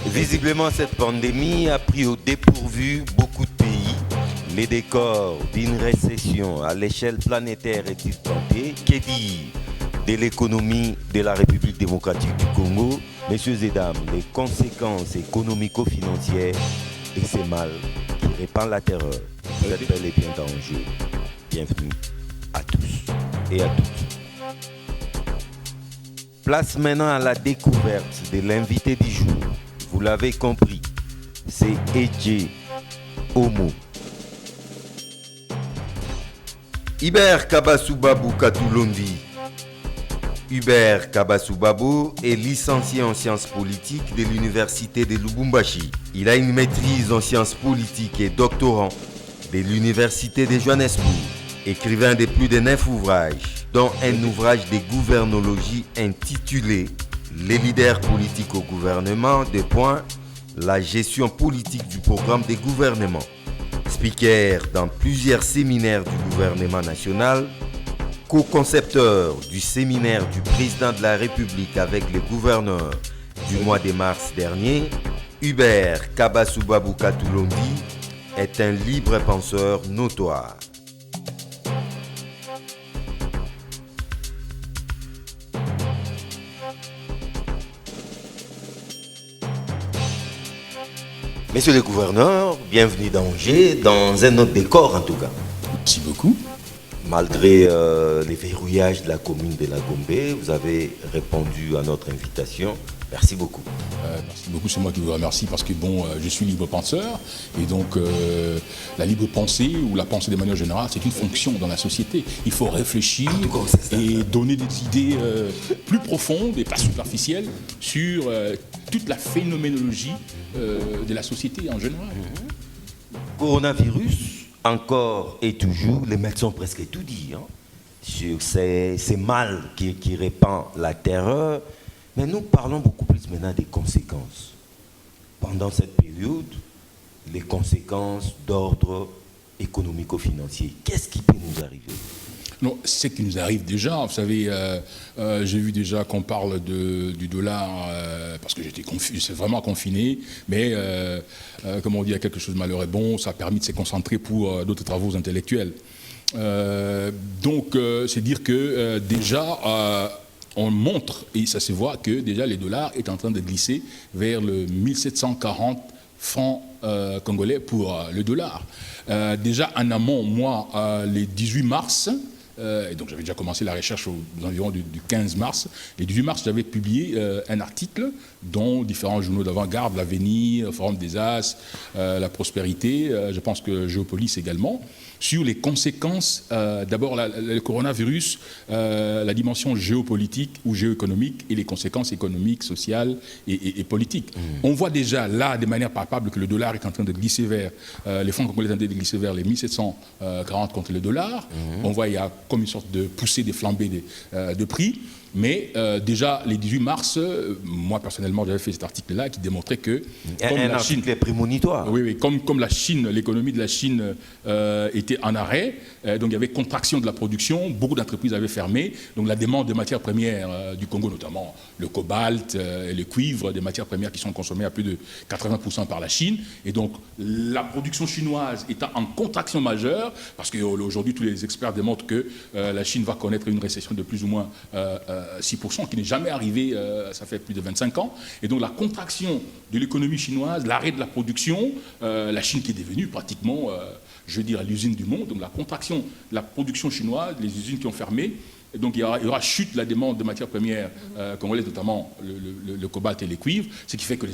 Visiblement, cette pandémie a pris au dépourvu beaucoup de pays. Les décors d'une récession à l'échelle planétaire est-il tenté? Qu'est dire de l'économie de la République démocratique du Congo? Messieurs et dames, les conséquences économico-financières de ces mal qui répandent la terreur. Vous êtes bel et bien dans le jeu. Bienvenue à tous et à toutes. Place maintenant à la découverte de l'invité du jour. Vous l'avez compris, c'est Edje Omo. Hubert Kabasou-Babou Katulondi. Hubert Kabasou-Babou est licencié en sciences politiques de l'université de Lubumbashi. Il a une maîtrise en sciences politiques et doctorant de l'université de Johannesburg. Écrivain de plus de 9 ouvrages, dont un ouvrage de gouvernologie intitulé Les leaders politiques au gouvernement, la gestion politique du programme des gouvernements. Speaker dans plusieurs séminaires du gouvernement national, co-concepteur du séminaire du président de la République avec les gouverneurs du mois de mars dernier, Hubert Kabasou-Babou Katulondi est un libre penseur notoire. Messieurs les gouverneurs, bienvenue dans Angers, dans un autre décor en tout cas. Merci beaucoup. Malgré les verrouillages de la commune de la Gombe, vous avez répondu à notre invitation. Merci beaucoup. Merci beaucoup, c'est moi qui vous remercie parce que je suis libre penseur et donc la libre pensée ou la pensée de manière générale, c'est une fonction dans la société. Il faut réfléchir et donner des idées plus profondes et pas superficielles sur toute la phénoménologie de la société en général. Coronavirus, encore et toujours, les médecins ont presque tout dit, sur ces mal qui répand la terreur. Mais nous parlons beaucoup plus maintenant des conséquences. Pendant cette période, les conséquences d'ordre économico-financier. Qu'est-ce qui peut nous arriver? Non, c'est ce qui nous arrive déjà. Vous savez, j'ai vu déjà qu'on parle du dollar, parce que j'étais vraiment confiné, mais comme on dit, il y a quelque chose de malheur et bon, ça a permis de se concentrer pour d'autres travaux intellectuels. Donc, c'est dire que déjà, on montre, et ça se voit, que déjà les dollars est en train de glisser vers le 1740 francs congolais pour le dollar. Déjà en amont, moi, les 18 mars, et donc j'avais déjà commencé la recherche aux environs du 15 mars. Le 18 mars, j'avais publié un article dont différents journaux d'avant-garde, l'Avenir, Forum des As, La Prospérité, je pense que Géopolis également, sur les conséquences, d'abord le coronavirus, la dimension géopolitique ou géoéconomique et les conséquences économiques, sociales et politiques. On voit déjà là, de manière palpable, que le dollar est en train de glisser vers, les francs congolais sont en train de glisser vers les 1740 contre le dollar. On voit il y a comme une sorte de poussée, des flambées de prix. Mais déjà, les 18 mars, moi personnellement, j'avais fait cet article-là qui démontrait que... Un article prémonitoire. Oui, comme la Chine, l'économie de la Chine était en arrêt, donc il y avait contraction de la production, beaucoup d'entreprises avaient fermé, donc la demande de matières premières du Congo, notamment le cobalt et le cuivre, des matières premières qui sont consommées à plus de 80% par la Chine, et donc la production chinoise étant en contraction majeure, parce qu'aujourd'hui tous les experts démontrent que la Chine va connaître une récession de plus ou moins 6%, qui n'est jamais arrivé, ça fait plus de 25 ans. Et donc la contraction de l'économie chinoise, l'arrêt de la production, la Chine qui est devenue pratiquement, je veux dire, l'usine du monde, donc la contraction de la production chinoise, les usines qui ont fermé, et donc il y aura chute de la demande de matières premières congolaises, notamment le cobalt et les cuivres, ce qui fait que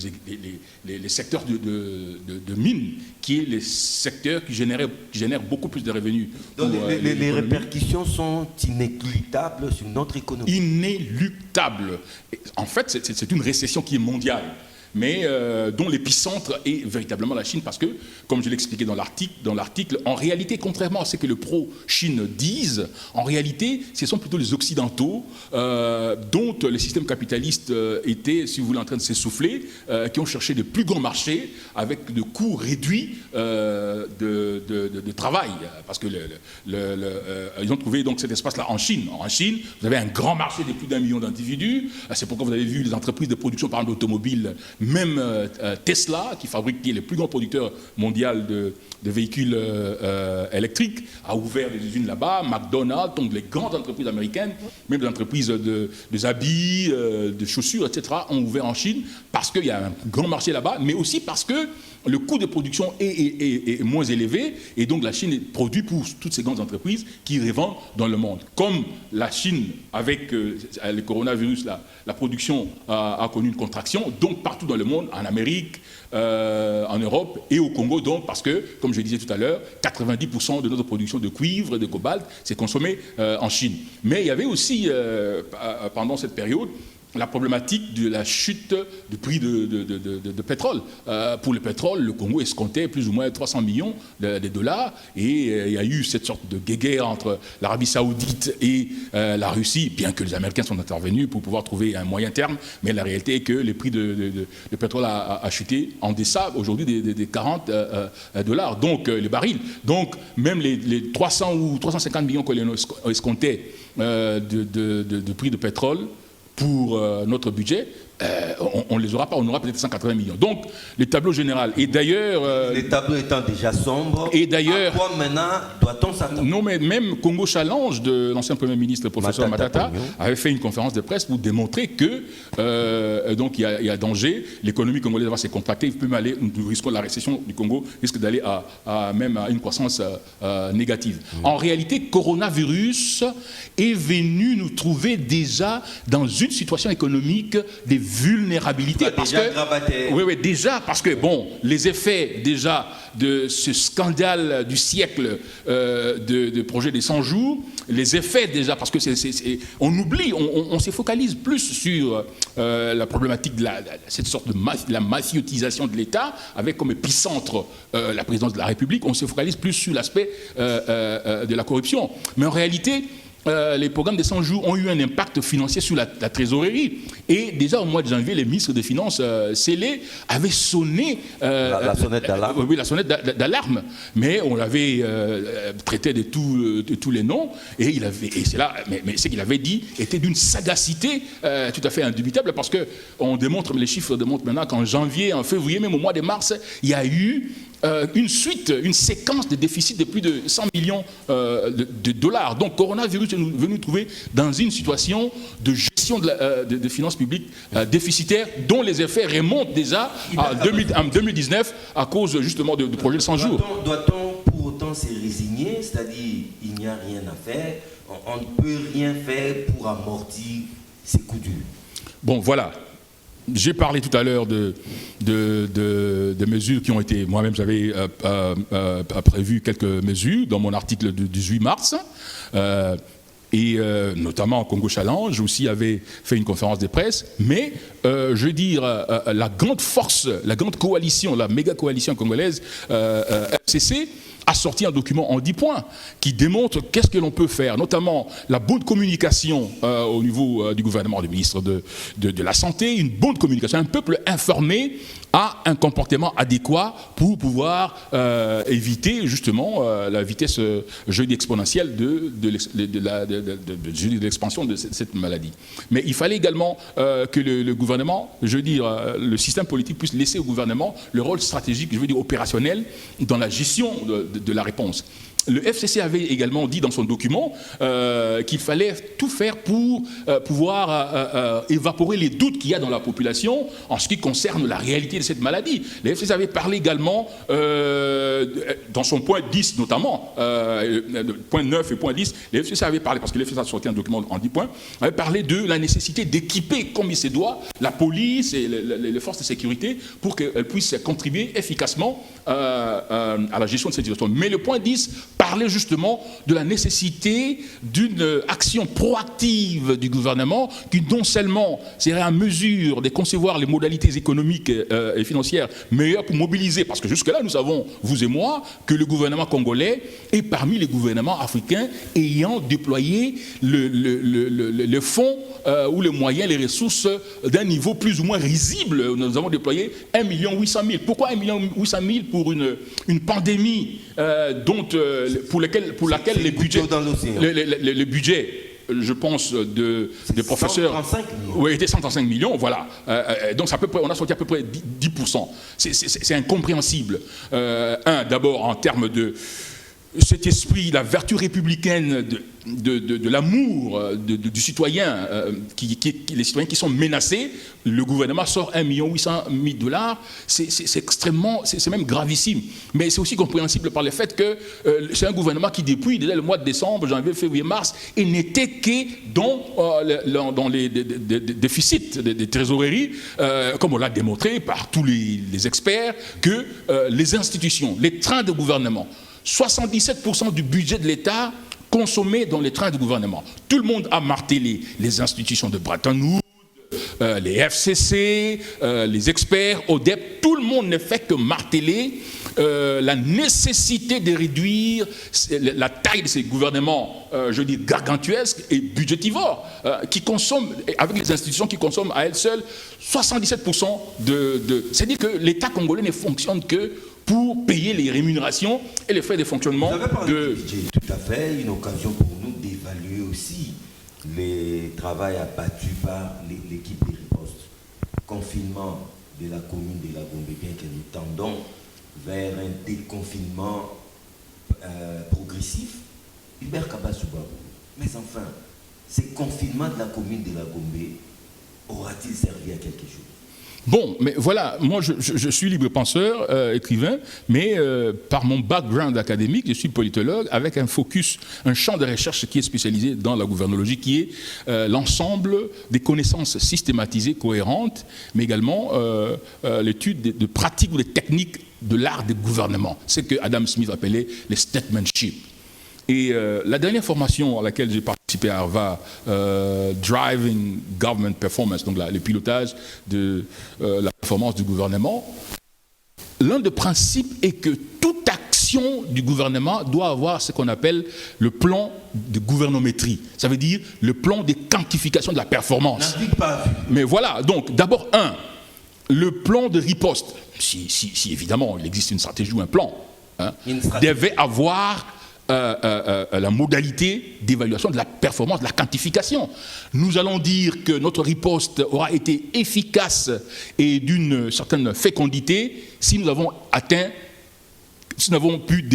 les secteurs de mines, qui est les secteurs qui génèrent beaucoup plus de revenus. Donc les répercussions sont inéluctables sur notre économie. Inéluctables. En fait, c'est une récession qui est mondiale. mais dont l'épicentre est véritablement la Chine, parce que, comme je l'expliquais dans l'article, en réalité, contrairement à ce que le pro-Chine disent, en réalité, ce sont plutôt les Occidentaux dont le système capitaliste était, si vous voulez, en train de s'essouffler, qui ont cherché de plus grands marchés avec de coûts réduits de travail, parce que ils ont trouvé donc cet espace-là en Chine. En Chine, vous avez un grand marché de plus d'1 million d'individus. C'est pourquoi vous avez vu les entreprises de production, par exemple, d'automobiles, même Tesla, qui est le plus grand producteur mondial de véhicules électriques, a ouvert des usines là-bas. McDonald's, donc les grandes entreprises américaines, même des entreprises de habits, de chaussures, etc., ont ouvert en Chine parce qu'il y a un grand marché là-bas, mais aussi parce que le coût de production est moins élevé, et donc la Chine produit pour toutes ces grandes entreprises qui revendent dans le monde. Comme la Chine, avec le coronavirus, la production a connu une contraction, donc partout dans le monde, en Amérique, en Europe et au Congo, donc parce que, comme je disais tout à l'heure, 90% de notre production de cuivre et de cobalt, c'est consommé en Chine. Mais il y avait aussi, pendant cette période, la problématique de la chute du prix de pétrole. Pour le pétrole, le Congo escomptait plus ou moins 300 millions de dollars, et il y a eu cette sorte de guéguerre entre l'Arabie Saoudite et la Russie, bien que les Américains sont intervenus pour pouvoir trouver un moyen terme, mais la réalité est que le prix de pétrole a chuté en deçà aujourd'hui des 40 dollars, donc les barils. Donc même les 300 ou 350 millions que l'on escomptait de prix de pétrole pour notre budget, on ne les aura pas, on aura peut-être 180 millions. Donc, le tableau général, et d'ailleurs... les tableaux étant déjà sombres, et d'ailleurs, à quoi maintenant doit-on s'attendre? Non, mais même Congo Challenge, de l'ancien Premier ministre, le professeur Matata, avait fait une conférence de presse pour démontrer que, donc, il y a danger, l'économie congolaise va se contracter, il peut même aller, nous risquons la récession du Congo, risque d'aller même à une croissance négative. En réalité, coronavirus est venu nous trouver déjà dans une situation économique des vulnérabilité, parce que déjà parce que bon, les effets déjà de ce scandale du siècle de projet des 100 jours, les effets déjà, parce que on oublie, on se focalise plus sur la problématique de cette sorte de la mafiotisation de l'État, avec comme épicentre la présidence de la République. On se focalise plus sur l'aspect de la corruption, mais en réalité les programmes des 100 jours ont eu un impact financier sur la trésorerie. Et déjà au mois de janvier, les ministres des Finances scellés avaient sonné la sonnette d'alarme. Oui, la sonnette d'alarme. Mais on l'avait traité de tous les noms. Et mais ce qu'il avait dit était d'une sagacité tout à fait indubitable, parce que les chiffres démontrent maintenant qu'en janvier, en février, même au mois de mars, il y a eu une séquence de déficit de plus de 100 millions de dollars. Donc, coronavirus est venu trouver dans une situation de gestion de finances publiques déficitaires, dont les effets remontent déjà en 2019 à cause justement du projet de 100 jours. Doit-on pour autant se résigner, c'est-à-dire il n'y a rien à faire, on ne peut rien faire pour amortir ces coups durs? Bon, voilà. J'ai parlé tout à l'heure de mesures qui ont été... Moi-même, j'avais prévu quelques mesures dans mon article du 18 mars. Et notamment Congo Challenge aussi avait fait une conférence de presse. Mais, je veux dire, la grande force, la grande coalition, la méga coalition congolaise, FCC, a sorti un document en 10 points qui démontre qu'est-ce que l'on peut faire, notamment la bonne communication au niveau du gouvernement, du ministre de la Santé, une bonne communication, un peuple informé a un comportement adéquat pour pouvoir éviter justement la vitesse jeudi exponentielle de l'expansion de cette maladie. Mais il fallait également que le gouvernement, je veux dire, le système politique puisse laisser au gouvernement le rôle stratégique, je veux dire opérationnel, dans la gestion de la réponse. Le FCC avait également dit dans son document qu'il fallait tout faire pour pouvoir évaporer les doutes qu'il y a dans la population en ce qui concerne la réalité de cette maladie. Le FCC avait parlé également, dans son point 10 notamment, point 9 et point 10, le FCC avait parlé, parce que le FCC a sorti un document en 10 points, avait parlé de la nécessité d'équiper comme il se doit la police et les forces de sécurité pour qu'elles puissent contribuer efficacement à la gestion de cette situation. Mais le point 10 parlait justement de la nécessité d'une action proactive du gouvernement qui non seulement serait en mesure de concevoir les modalités économiques et financières meilleures pour mobiliser, parce que jusque-là nous savons, vous et moi, que le gouvernement congolais est parmi les gouvernements africains ayant déployé le fonds ou les moyens, les ressources d'un niveau plus ou moins risible. Nous avons déployé 1 800 000. Pourquoi 1 800 000 pour une pandémie pour laquelle les budgets, je pense, des professeurs 135 millions. Oui, étaient 135 millions, voilà. Donc on a sorti à peu près 10%. C'est incompréhensible. D'abord en termes de cet esprit, la vertu républicaine de l'amour du citoyen, les citoyens qui sont menacés, le gouvernement sort 1 800 000 $, c'est extrêmement, c'est même gravissime. Mais c'est aussi compréhensible par le fait que c'est un gouvernement qui, depuis déjà le mois de décembre, janvier, février, mars, il n'était que dans les déficits des trésoreries, comme on l'a démontré par tous les experts, que les institutions, les trains de gouvernement, 77% du budget de l'État consommé dans les trains de gouvernement. Tout le monde a martelé les institutions de Bretton Woods, les FCC, les experts, ODEP, tout le monde ne fait que marteler la nécessité de réduire la taille de ces gouvernements, je dis gargantuesques et budgétivores, qui consomment, avec les institutions qui consomment à elles seules 77% c'est-à-dire que l'État congolais ne fonctionne que pour payer les rémunérations et les frais de fonctionnement. Vous avez parlé de budget, tout à fait, une occasion pour nous d'évaluer aussi les travaux abattus par l'équipe de riposte. Confinement de la commune de la Gombe, bien que nous tendons vers un déconfinement progressif. Hubert Kabasou-Babou, mais enfin, ce confinement de la commune de la Gombe aura-t-il servi à quelque chose? Bon, mais voilà, moi je suis libre penseur, écrivain, mais par mon background académique, je suis politologue avec un focus, un champ de recherche qui est spécialisé dans la gouvernologie, qui est l'ensemble des connaissances systématisées, cohérentes, mais également l'étude de pratiques ou des techniques de l'art des gouvernements. C'est ce que Adam Smith appelait les statesmanship. Et la dernière formation à laquelle j'ai participé à Harvard, Driving Government Performance, donc le pilotage de la performance du gouvernement, l'un des principes est que toute action du gouvernement doit avoir ce qu'on appelle le plan de gouvernométrie. Ça veut dire le plan de quantification de la performance. Mais voilà, donc d'abord le plan de riposte, si évidemment il existe une stratégie ou un plan, devait avoir la modalité d'évaluation de la performance, de la quantification. Nous allons dire que notre riposte aura été efficace et d'une certaine fécondité si nous avons pu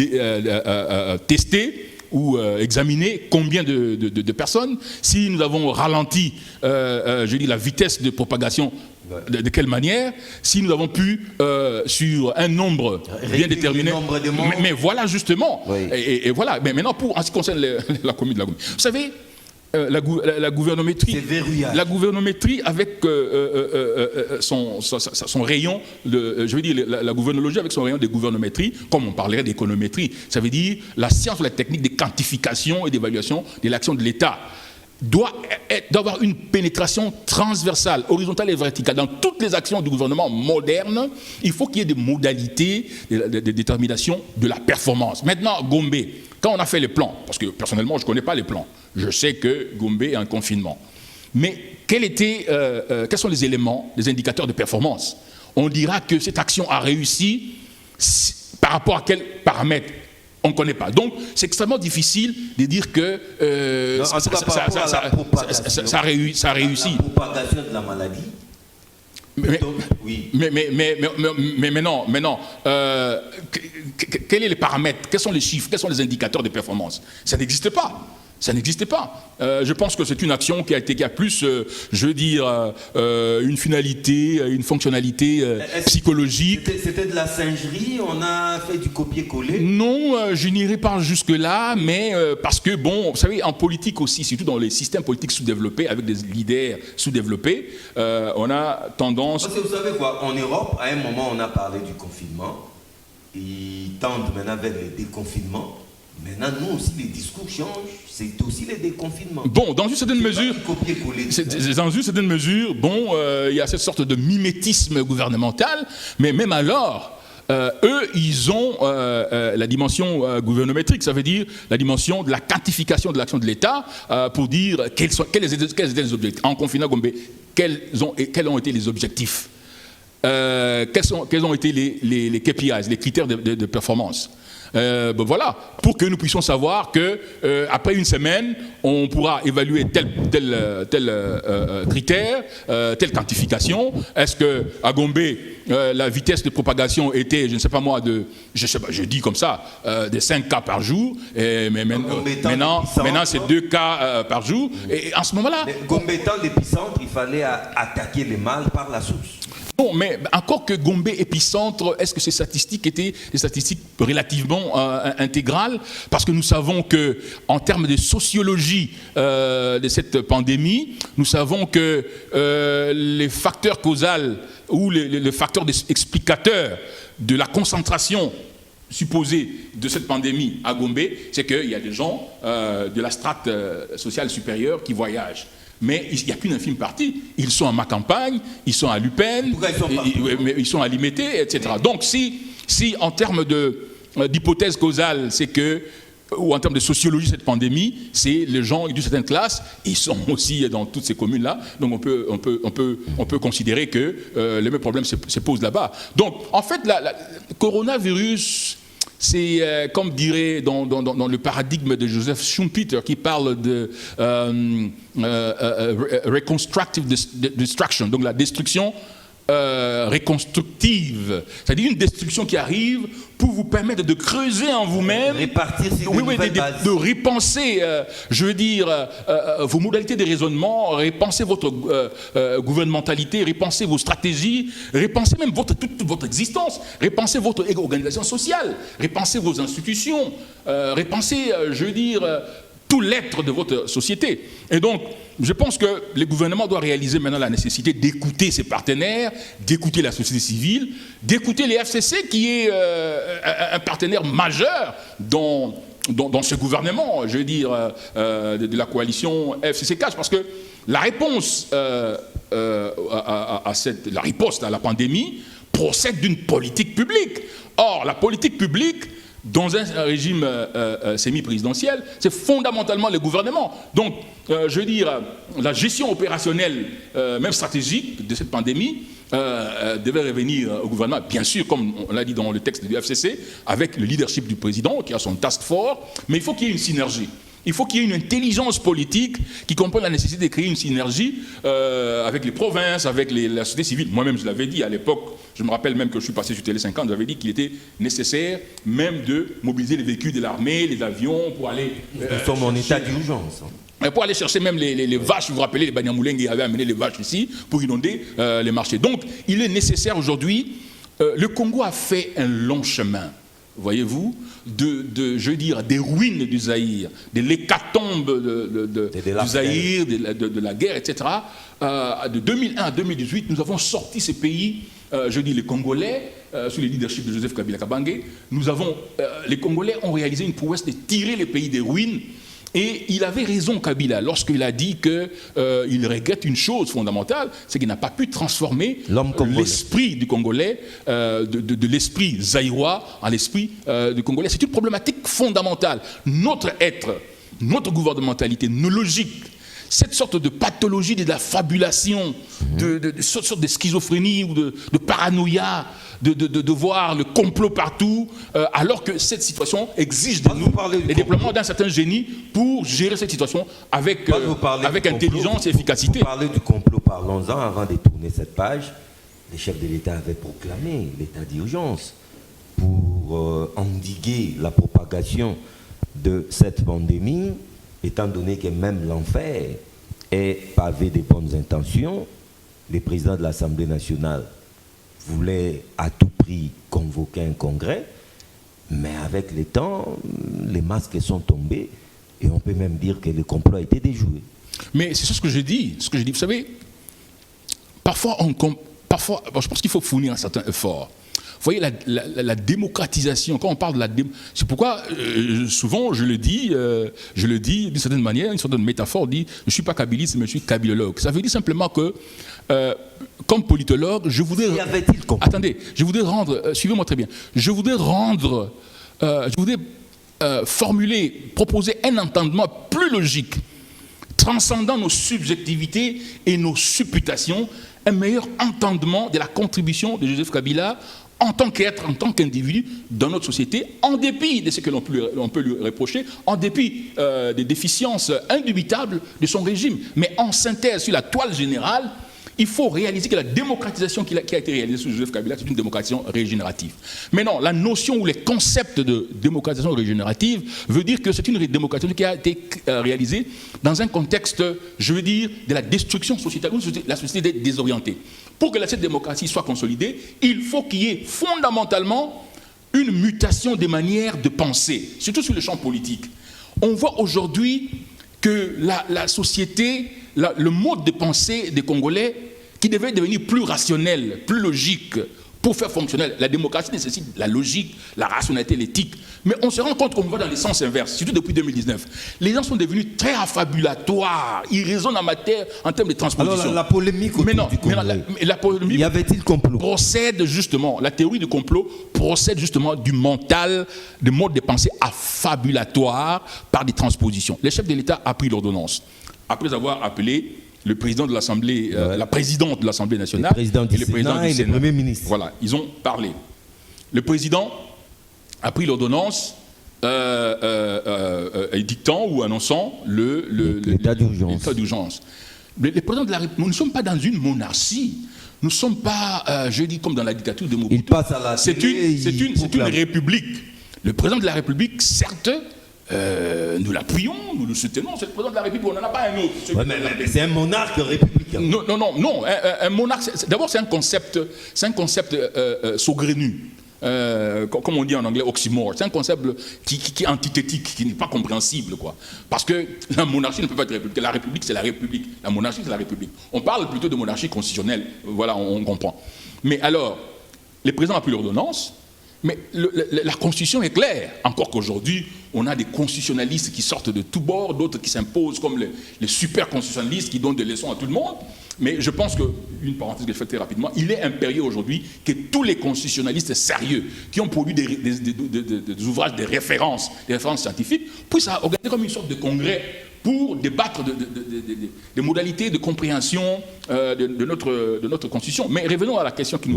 tester ou examiner combien de personnes, si nous avons ralenti la vitesse de propagation, de quelle manière, si nous avons pu, sur un nombre bien déterminé, mais voilà justement, oui. Et voilà, mais maintenant en ce qui concerne la commune de la Gombe, vous savez, la gouvernométrie avec son rayon, la gouvernologie avec son rayon de gouvernométrie, comme on parlerait d'économétrie, ça veut dire la science ou la technique de quantification et d'évaluation de l'action de l'État, doit avoir une pénétration transversale, horizontale et verticale dans toutes les actions du gouvernement moderne. Il faut qu'il y ait des modalités de détermination de la performance. Maintenant, Gombe, quand on a fait les plans, parce que personnellement je ne connais pas les plans, je sais que Gombe est en confinement, mais quels sont les éléments, les indicateurs de performance? On dira que cette action a réussi par rapport à quels paramètres? On ne connaît pas. Donc, c'est extrêmement difficile de dire que ça réussit. La propagation de la maladie. Mais non. Quels sont les paramètres? Quels sont les chiffres? Quels sont les indicateurs de performance? Ça n'existe pas. Ça n'existait pas. Je pense que c'est une action qui a plus, une finalité, une fonctionnalité psychologique. C'était de la singerie, on a fait du copier-coller? Non, je n'irai pas jusque-là, mais parce que, bon, vous savez, en politique aussi, surtout dans les systèmes politiques sous-développés, avec des leaders sous-développés, on a tendance... Parce que vous savez quoi, en Europe, à un moment, on a parlé du confinement, ils tendent maintenant vers le déconfinement. Maintenant, nous aussi, les discours changent. C'est aussi les déconfinements. Bon, dans une certaine mesure, bon, il y a cette sorte de mimétisme gouvernemental, mais même alors, eux, ils ont la dimension gouvernométrique, ça veut dire la dimension de la quantification de l'action de l'État pour dire quels étaient les objectifs. En confinant Gombe, quels ont été les objectifs, quels ont été les KPIs, les critères de performance. Voilà, pour que nous puissions savoir que après une semaine, on pourra évaluer tel critère, telle quantification. Est-ce que à Gombe, la vitesse de propagation était, je ne sais pas moi, je dis comme ça, de 5 cas par jour, mais maintenant c'est 2 cas par jour. Et en ce moment-là, Gombe étant l'épicentre, il fallait attaquer les mâles par la source. Non, mais encore que Gombe épicentre, est-ce que ces statistiques étaient des statistiques relativement intégrales? Parce que nous savons que, en termes de sociologie de cette pandémie, nous savons que les facteurs causaux ou les facteurs explicateurs de la concentration supposée de cette pandémie à Gombe, c'est qu'il y a des gens de la strate sociale supérieure qui voyagent. Mais il n'y a qu'une infime partie. Ils sont à ma campagne, ils sont à Lupin, ils sont à Limité, etc. Donc si en termes d'hypothèse causale, c'est que, ou en termes de sociologie, cette pandémie, c'est les gens d'une certaine classe, ils sont aussi dans toutes ces communes-là, donc on peut considérer que les mêmes problèmes se posent là-bas. Donc en fait, le coronavirus, c'est comme dirait dans le paradigme de Joseph Schumpeter qui parle de reconstructive destruction, donc la destruction reconstructive, c'est-à-dire une destruction qui arrive pour vous permettre de creuser en vous-même, de repenser, vos modalités de raisonnement, repenser votre gouvernementalité, repenser vos stratégies, repenser même toute votre existence, repenser votre organisation sociale, repenser vos institutions, repenser, tout l'être de votre société. Et donc, je pense que le gouvernement doit réaliser maintenant la nécessité d'écouter ses partenaires, d'écouter la société civile, d'écouter les FCC qui est un partenaire majeur dans ce gouvernement, de la coalition FCC-CAJ, parce que la réponse la riposte à la pandémie procède d'une politique publique. Or, la politique publique, dans un régime semi-présidentiel, c'est fondamentalement le gouvernement. Donc, la gestion opérationnelle, même stratégique de cette pandémie, devait revenir au gouvernement, bien sûr, comme on l'a dit dans le texte du FCC, avec le leadership du président, qui a son task force, mais il faut qu'il y ait une synergie. Il faut qu'il y ait une intelligence politique qui comprenne la nécessité de créer une synergie avec les provinces, avec la société civile. Moi-même, je l'avais dit à l'époque, je me rappelle même que je suis passé sur Télé 50, j'avais dit qu'il était nécessaire même de mobiliser les véhicules de l'armée, les avions, pour aller... Nous sommes en état d'urgence. Pour aller chercher même les vaches, vous vous rappelez, les Banyamulenge qui avaient amené les vaches ici pour inonder les marchés. Donc, il est nécessaire aujourd'hui, le Congo a fait un long chemin, voyez-vous, des ruines du Zaïre, de l'hécatombe du Zaïre, de la guerre, etc. De 2001 à 2018, nous avons sorti ces pays, les Congolais, sous le leadership de Joseph Kabila Kabange, les Congolais ont réalisé une prouesse de tirer les pays des ruines. Et il avait raison, Kabila, lorsqu'il a dit qu'il regrette une chose fondamentale, c'est qu'il n'a pas pu transformer l'esprit du Congolais, de l'esprit zaïrois en l'esprit du Congolais. C'est une problématique fondamentale. Notre être, notre gouvernementalité, nos logiques, cette sorte de pathologie de la fabulation, de sorte de schizophrénie ou de paranoïa, de voir le complot partout, alors que cette situation exige de nous le déploiement d'un certain génie pour gérer cette situation avec intelligence et efficacité. Vous parlez du complot, parlons-en. Avant de tourner cette page, les chefs de l'État avaient proclamé l'état d'urgence pour endiguer la propagation de cette pandémie, étant donné que même l'enfer est pavé de bonnes intentions. Le président de l'Assemblée nationale voulait à tout prix convoquer un congrès, mais avec le temps, les masques sont tombés et on peut même dire que le complot a été déjoué. Mais c'est ce que je dis. Vous savez, parfois, je pense qu'il faut fournir un certain effort. voyez la démocratisation, quand on parle de la démocratisation, c'est pourquoi souvent je le dis d'une certaine manière, une certaine métaphore, on dit je ne suis pas kabyliste mais je suis kabylogue. Ça veut dire simplement que comme politologue, je voudrais rendre, suivez-moi très bien, je voudrais formuler, proposer un entendement plus logique, transcendant nos subjectivités et nos supputations, un meilleur entendement de la contribution de Joseph Kabila en tant qu'être, en tant qu'individu dans notre société, en dépit de ce que l'on peut lui reprocher, en dépit des déficiences indubitables de son régime. Mais en synthèse sur la toile générale, il faut réaliser que la démocratisation qui a été réalisée sous Joseph Kabila, c'est une démocratisation régénérative. Mais non, la notion ou les concepts de démocratisation régénérative veut dire que c'est une démocratisation qui a été réalisée dans un contexte, je veux dire, de la destruction sociétale, où la société est désorientée. Pour que cette démocratie soit consolidée, il faut qu'il y ait fondamentalement une mutation des manières de penser, surtout sur le champ politique. On voit aujourd'hui que la société, le mode de pensée des Congolais, qui devait devenir plus rationnel, plus logique, pour faire fonctionner. La démocratie nécessite la logique, la rationalité, l'éthique. Mais on se rend compte qu'on va dans le sens inverse, surtout depuis 2019. Les gens sont devenus très affabulatoires. Ils raisonnent en termes de transposition. Alors la polémique autour du Congo, la polémique y avait-il complot? procède justement, la théorie du complot procède justement du mental, du mode de pensée affabulatoire par des transpositions. Le chef de l'État a pris l'ordonnance. Après avoir appelé le président de l'Assemblée, la présidente de l'Assemblée nationale, et le président du Sénat, le Premier ministre. Voilà, ils ont parlé. Le président a pris l'ordonnance dictant ou annonçant l'état d'urgence. Le président de la République, nous ne sommes pas dans une monarchie. Nous ne sommes pas, je dis, comme dans la dictature de Mobutu. Il passe à la télé, c'est une république. Le président de la République, certes, nous l'appuyons, nous le soutenons, c'est le président de la République, on n'en a pas un autre. C'est un monarque républicain. Non, un monarque, d'abord c'est un concept saugrenu, comme on dit en anglais, oxymore. C'est un concept qui est antithétique, qui n'est pas compréhensible, quoi. Parce que la monarchie ne peut pas être république. La République, c'est la République. La monarchie, c'est la République. On parle plutôt de monarchie constitutionnelle, voilà, on comprend. Mais alors, les présidents ont pris l'ordonnance. Mais la Constitution est claire, encore qu'aujourd'hui, on a des constitutionnalistes qui sortent de tous bords, d'autres qui s'imposent comme les super constitutionnalistes qui donnent des leçons à tout le monde. Mais je pense que, une parenthèse que je fais très rapidement, il est impérieux aujourd'hui que tous les constitutionnalistes sérieux qui ont produit des ouvrages de références scientifiques, puissent organiser comme une sorte de congrès pour débattre des modalités de compréhension de notre Constitution. Mais revenons à la question qui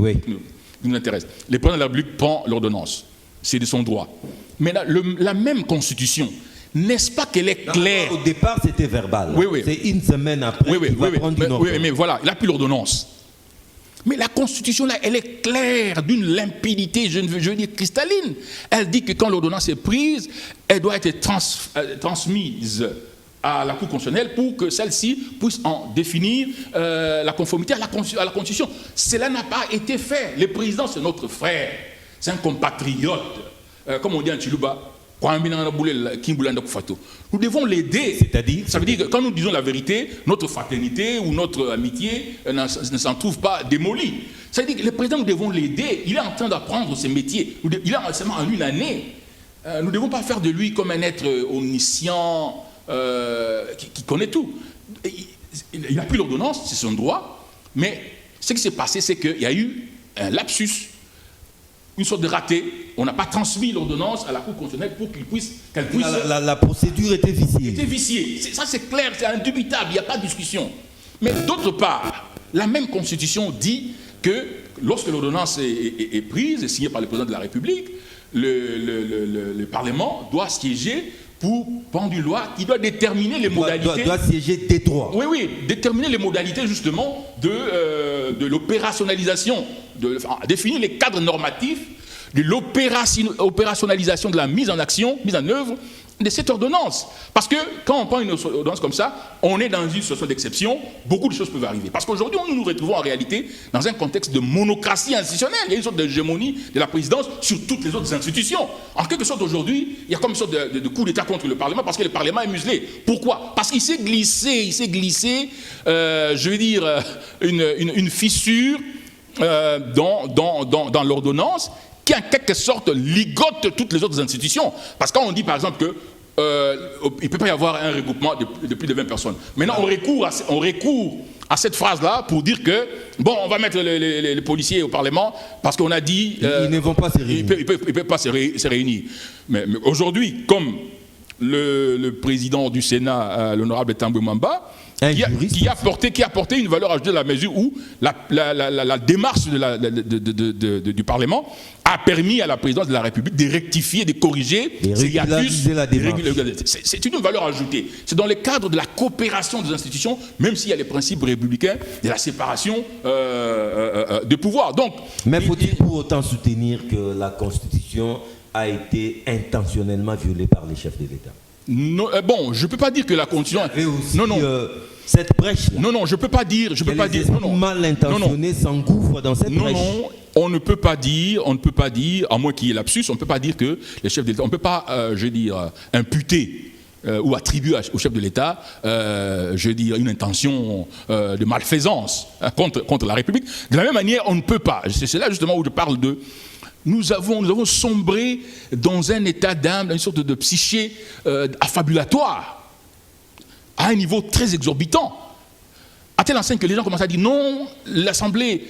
nous intéresse. Le président de la République prend l'ordonnance. C'est de son droit. Mais la même Constitution, n'est-ce pas qu'elle est claire? Au départ, c'était verbal. Oui. C'est une semaine après qu'il va prendre une ordonnance. Mais voilà, il a pris l'ordonnance. Mais la Constitution, là, elle est claire, d'une limpidité, je veux dire cristalline. Elle dit que quand l'ordonnance est prise, elle doit être transmise à la Cour constitutionnelle pour que celle-ci puisse en définir la conformité à la Constitution. Cela n'a pas été fait. Le président, c'est notre frère. C'est un compatriote. Comme on dit en Chiluba, nous devons l'aider. C'est-à-dire, ça veut dire que quand nous disons la vérité, notre fraternité ou notre amitié ne s'en trouve pas démolie. Ça veut dire que le président, nous devons l'aider. Il est en train d'apprendre ses métiers. Il est seulement en une année. Nous ne devons pas faire de lui comme un être omniscient qui connaît tout. Il a pris l'ordonnance, c'est son droit. Mais ce qui s'est passé, c'est qu'il y a eu un lapsus, une sorte de raté. On n'a pas transmis l'ordonnance à la Cour constitutionnelle pour qu'elle puisse... La procédure était viciée. Était viciée. Ça, c'est clair, c'est indubitable, il n'y a pas de discussion. Mais d'autre part, la même Constitution dit que lorsque l'ordonnance est prise et signée par le président de la République, le Parlement doit siéger pour prendre une loi qui doit déterminer les modalités... Doit siéger des droits. Oui, déterminer les modalités justement de l'opérationnalisation, définir les cadres normatifs de l'opérationnalisation de la mise en action, mise en œuvre de cette ordonnance. Parce que quand on prend une ordonnance comme ça, on est dans une situation d'exception, beaucoup de choses peuvent arriver. Parce qu'aujourd'hui, nous nous retrouvons en réalité dans un contexte de monocratie institutionnelle. Il y a une sorte d'hégémonie de la présidence sur toutes les autres institutions. En quelque sorte, aujourd'hui, il y a comme une sorte de coup d'État contre le Parlement parce que le Parlement est muselé. Pourquoi? Parce qu'il s'est glissé, je veux dire, une fissure dans l'ordonnance qui en quelque sorte ligote toutes les autres institutions. Parce que quand on dit par exemple que il ne peut pas y avoir un regroupement de plus de 20 personnes. Maintenant, on recourt à cette phrase-là pour dire que, bon, on va mettre les policiers au Parlement parce qu'on a dit... ils ne vont pas se réunir. Ils ne peuvent pas se réunir. Mais aujourd'hui, comme le président du Sénat, l'honorable Tambwe Mwamba, qui a apporté une valeur ajoutée à la mesure où la démarche du Parlement a permis à la présidence de la République de rectifier, de corriger ces hiatus. C'est une valeur ajoutée. C'est dans le cadre de la coopération des institutions, même s'il y a les principes républicains de la séparation de pouvoir. Donc, mais faut-il pour autant soutenir que la Constitution a été intentionnellement violée par les chefs de l'État? Non, bon, je ne peux pas dire que la Constitution... cette brèche -là. Non, je ne peux pas dire... mal intentionnés s'engouffrent dans cette brèche. Non, on ne peut pas dire, à moins qu'il y ait lapsus, on ne peut pas dire que les chefs de l'État... On ne peut pas, imputer ou attribuer au chef de l'État, une intention de malfaisance contre la République. De la même manière, on ne peut pas. C'est là justement où je parle de... Nous avons sombré dans un état d'âme, dans une sorte de psyché affabulatoire, à un niveau très exorbitant, à telle enseigne que les gens commencent à dire non, l'Assemblée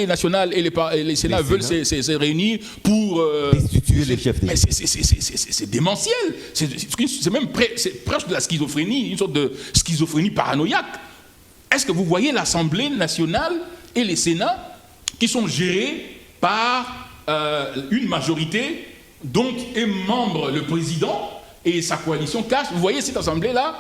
nationale et les Sénats veulent se réunir pour... destituer les chefs d'État. C'est démentiel, c'est même presque de la schizophrénie, une sorte de schizophrénie paranoïaque. Est-ce que vous voyez l'Assemblée nationale et les Sénats qui sont gérés par une majorité dont est membre le président et sa coalition cache. Vous voyez cette assemblée-là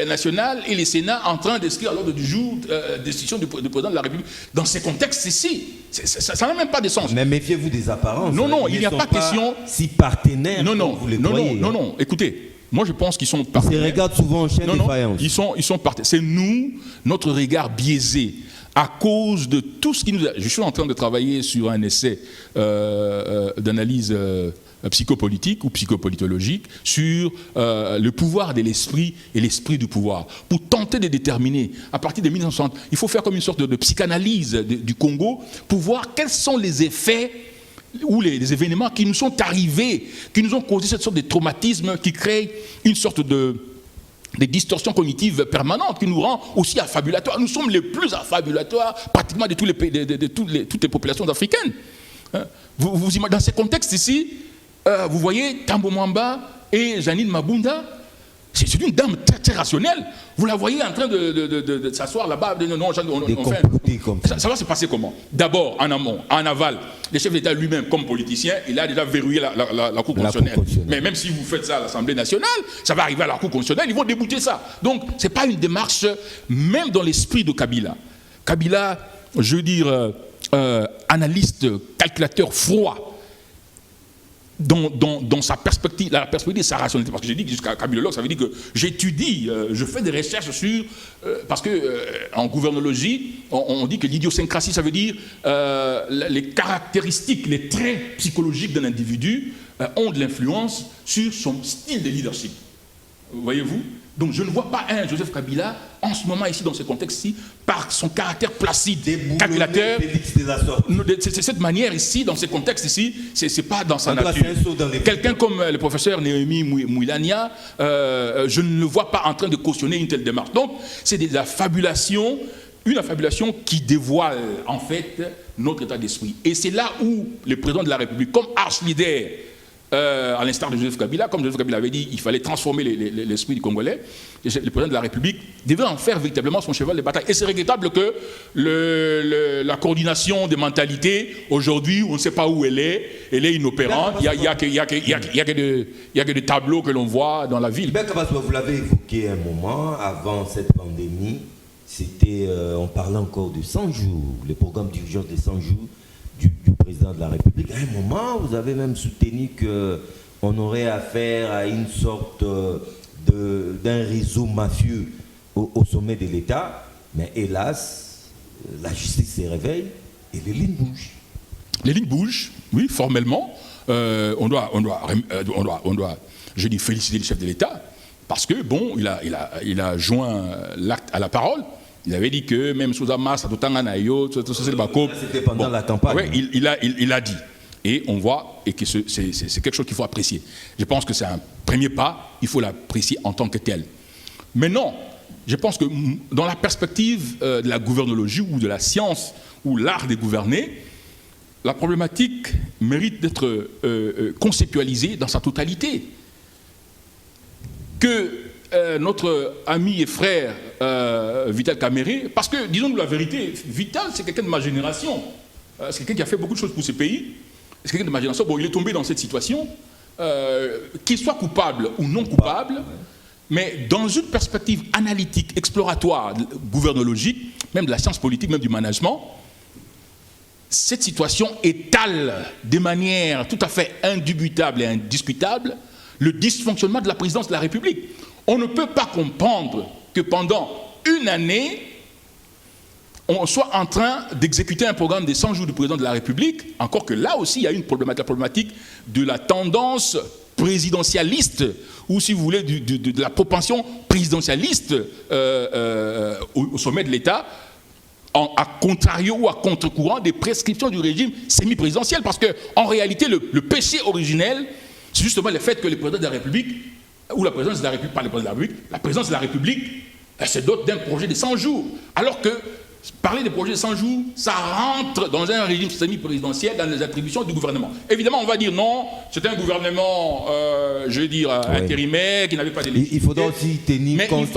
nationale et les Sénats en train d'inscrire à l'ordre du jour décision du président de la République. Dans ces contextes-ci, ça n'a même pas de sens. Mais méfiez-vous des apparences. Non, il n'y a pas question... Si partenaires, vous les croyez. Non, écoutez, moi je pense qu'ils sont partenaires. Ils se regardent souvent en chaîne de faïence. Ils sont partenaires. C'est nous, notre regard biaisé, à cause de tout ce qui nous a... Je suis en train de travailler sur un essai d'analyse psychopolitique ou psychopolitologique sur le pouvoir de l'esprit et l'esprit du pouvoir. Pour tenter de déterminer, à partir de 1960, il faut faire comme une sorte de psychanalyse du Congo pour voir quels sont les effets ou les événements qui nous sont arrivés, qui nous ont causé cette sorte de traumatisme qui crée une sorte des distorsions cognitives permanentes qui nous rend aussi affabulatoires. Nous sommes les plus affabulatoires pratiquement de toutes les populations africaines. Vous imaginez, dans ces contextes ici, vous voyez Tambwe Mwamba et Janine Mabunda, c'est une dame très, très rationnelle. Vous la voyez en train de s'asseoir là-bas. Ça va se passer comment? D'abord, en amont, en aval, le chef d'État lui-même, comme politicien, il a déjà verrouillé la Cour constitutionnelle. Mais même si vous faites ça à l'Assemblée nationale, ça va arriver à la Cour constitutionnelle, ils vont débouter ça. Donc, ce n'est pas une démarche, même dans l'esprit de Kabila. Kabila, je veux dire, analyste, calculateur froid, dans sa perspective, la perspective de sa rationalité. Parce que j'ai dit que jusqu'à kabilologue, ça veut dire que j'étudie, je fais des recherches sur... parce qu'en gouvernologie, on dit que l'idiosyncrasie, ça veut dire les caractéristiques, les traits psychologiques d'un individu ont de l'influence sur son style de leadership. Voyez-vous? Donc je ne vois pas un Joseph Kabila, en ce moment ici, dans ce contexte-ci, par son caractère placide, calculateur. C'est cette manière ici, dans ce contexte-ci, c'est pas dans sa nature. Quelqu'un comme le professeur Néhémie Mouilania, je ne le vois pas en train de cautionner une telle démarche. Donc c'est de la fabulation, une affabulation qui dévoile en fait notre état d'esprit. Et c'est là où le président de la République, comme arch-leader, à l'instar de Joseph Kabila, comme Joseph Kabila avait dit, il fallait transformer l'esprit du Congolais. Le président de la République devait en faire véritablement son cheval de bataille. Et c'est regrettable que la coordination des mentalités, aujourd'hui, on ne sait pas où elle est inopérante. Il n'y a que des tableaux que l'on voit dans la ville. Vous l'avez évoqué un moment, avant cette pandémie, on parlait encore de 100 jours, le programme d'urgence de 100 jours, du président de la République. À un moment, vous avez même soutenu qu'on aurait affaire à une sorte d'un réseau mafieux au sommet de l'État. Mais hélas, la justice se réveille et les lignes bougent. Les lignes bougent, oui, formellement. On doit, je dis, féliciter le chef de l'État parce que, bon, il a joint l'acte à la parole. Il avait dit que même sous Amas, c'était pendant la campagne. Ouais, il a dit. Et on voit et que c'est quelque chose qu'il faut apprécier. Je pense que c'est un premier pas, il faut l'apprécier en tant que tel. Mais non, je pense que dans la perspective de la gouvernologie ou de la science ou l'art de gouverner, la problématique mérite d'être conceptualisée dans sa totalité. Que notre ami et frère Vital Kamerhe, parce que, disons-nous la vérité, Vital, c'est quelqu'un de ma génération. C'est quelqu'un qui a fait beaucoup de choses pour ce pays. C'est quelqu'un de ma génération. Bon, il est tombé dans cette situation, qu'il soit coupable ou non coupable, mais dans une perspective analytique, exploratoire, gouvernologique, même de la science politique, même du management, cette situation étale de manière tout à fait indubitable et indiscutable le dysfonctionnement de la présidence de la République. On ne peut pas comprendre que pendant une année, on soit en train d'exécuter un programme de 100 jours du président de la République, encore que là aussi, il y a une problématique, la problématique de la tendance présidentialiste, ou si vous voulez, de la propension présidentialiste au sommet de l'État, à contrario ou à contre-courant des prescriptions du régime semi-présidentiel. Parce qu'en réalité, le péché originel, c'est justement le fait que le président de la République, ou la présidence de la République, pas le président de la République, la présidence de la République, elle se dote d'un projet de 100 jours. Alors que parler de projet de 100 jours, ça rentre dans un régime semi-présidentiel, dans les attributions du gouvernement. Évidemment, on va dire non, c'était un gouvernement, intérimaire, qui n'avait pas d'élection. Il faudra aussi tenir compte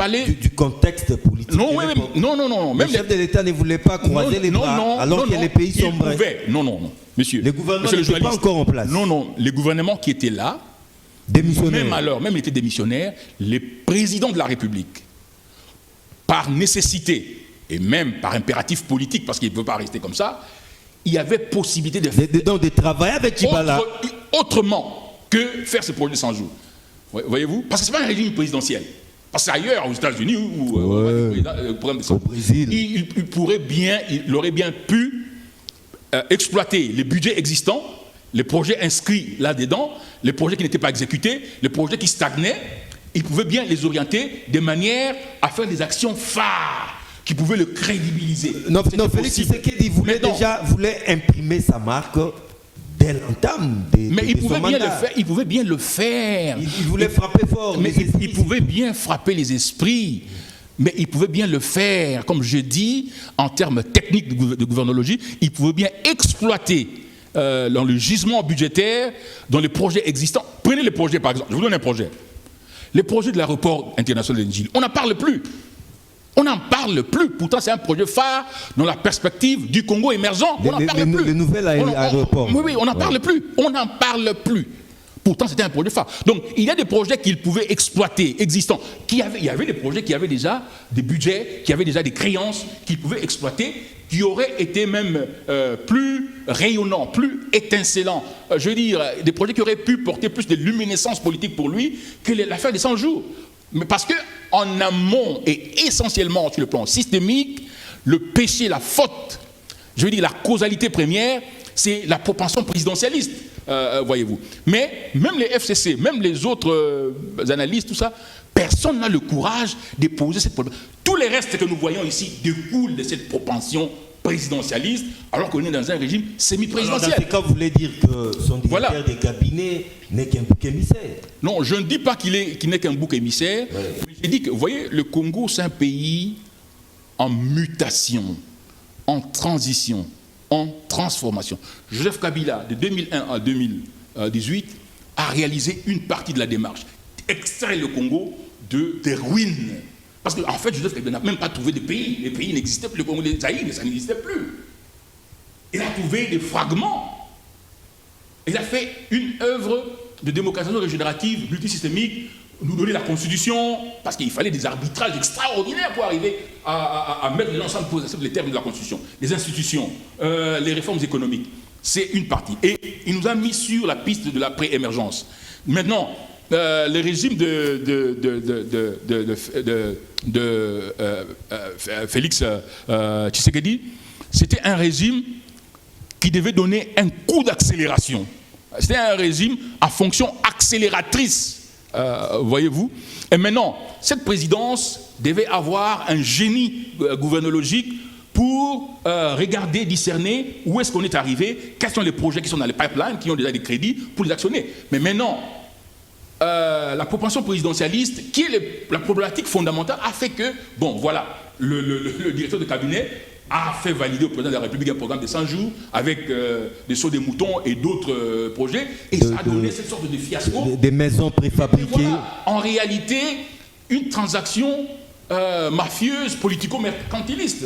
du contexte politique. Non. Même le chef de l'État ne voulait pas croiser les bras alors que les pays sombraient. Non, monsieur. Les gouvernements n'étaient pas encore en place. Non, les gouvernements qui étaient là, même ils étaient démissionnaires, les présidents de la République, par nécessité, et même par impératif politique, parce qu'il ne peut pas rester comme ça, il y avait possibilité de travailler avec Tchibala autrement que faire ce projet de 100 jours. Voyez-vous? Parce que ce n'est pas un régime présidentiel. Parce qu'ailleurs, aux États-Unis ou au Brésil, il aurait bien pu exploiter les budgets existants, les projets inscrits là-dedans, les projets qui n'étaient pas exécutés, les projets qui stagnaient. Il pouvait bien les orienter de manière à faire des actions phares qui pouvaient le crédibiliser. Non, Félix Tshisekedi voulait imprimer sa marque dès l'entame de son mandat. Il pouvait bien le faire. Il voulait frapper fort. Mais il pouvait bien frapper les esprits. Mais il pouvait bien le faire, comme je dis, en termes techniques de gouvernologie, il pouvait bien exploiter dans le gisement budgétaire, dans les projets existants. Prenez les projets, par exemple. Je vous donne un projet. Les projets de l'aéroport international de Njili. On n'en parle plus. On n'en parle plus. Pourtant, c'est un projet phare dans la perspective du Congo émergent. On n'en parle plus. Le nouvel aéroport. Oui, on n'en parle plus. On n'en parle plus. Pourtant, c'était un projet phare. Donc, il y a des projets qu'il pouvait exploiter, existants. Il y avait des projets qui avaient déjà des budgets, qui avaient déjà des créances, qu'il pouvait exploiter, qui auraient été même plus rayonnants, plus étincelants. Je veux dire, des projets qui auraient pu porter plus de luminescence politique pour lui que l'affaire des 100 jours. Mais parce qu'en amont et essentiellement sur le plan systémique, le péché, la faute, je veux dire la causalité première, c'est la propension présidentialiste, voyez-vous. Mais même les FCC, même les autres analystes, tout ça, personne n'a le courage de poser cette problème. Tous les restes que nous voyons ici découlent de cette propension présidentialiste, alors qu'on est dans un régime semi-présidentiel. Dans ce cas, vous voulez dire que son directeur de cabinet n'est qu'un bouc émissaire? Non, je ne dis pas qu'il n'est qu'un bouc émissaire. Ouais. Mais je dis que, vous voyez, le Congo, c'est un pays en mutation, en transition, en transformation. Joseph Kabila, de 2001 à 2018, a réalisé une partie de la démarche. Extraire le Congo des ruines. Parce qu'en fait, Joseph Kabila n'a même pas trouvé de pays. Les pays n'existaient plus. Le Congo des Zaïre, ça n'existait plus. Il a trouvé des fragments. Il a fait une œuvre de démocratisation régénérative, multisystémique, nous donner la Constitution, parce qu'il fallait des arbitrages extraordinaires pour arriver à mettre l'ensemble des termes de la Constitution, les institutions, les réformes économiques. C'est une partie. Et il nous a mis sur la piste de la pré-émergence. Maintenant, le régime de Félix Tshisekedi, c'était un régime qui devait donner un coup d'accélération. C'était un régime à fonction accélératrice voyez-vous. Et maintenant, cette présidence devait avoir un génie gouvernologique pour regarder, discerner où est-ce qu'on est arrivé, quels sont les projets qui sont dans les pipelines, qui ont déjà des crédits pour les actionner. Mais maintenant, la propension présidentialiste, qui est la problématique fondamentale, a fait que, bon, voilà, le directeur de cabinet a fait valider au président de la République un programme de 100 jours avec des sauts des moutons et d'autres projets, et ça a donné cette sorte de fiasco. Des maisons préfabriquées. Voilà, en réalité, une transaction mafieuse, politico-mercantiliste,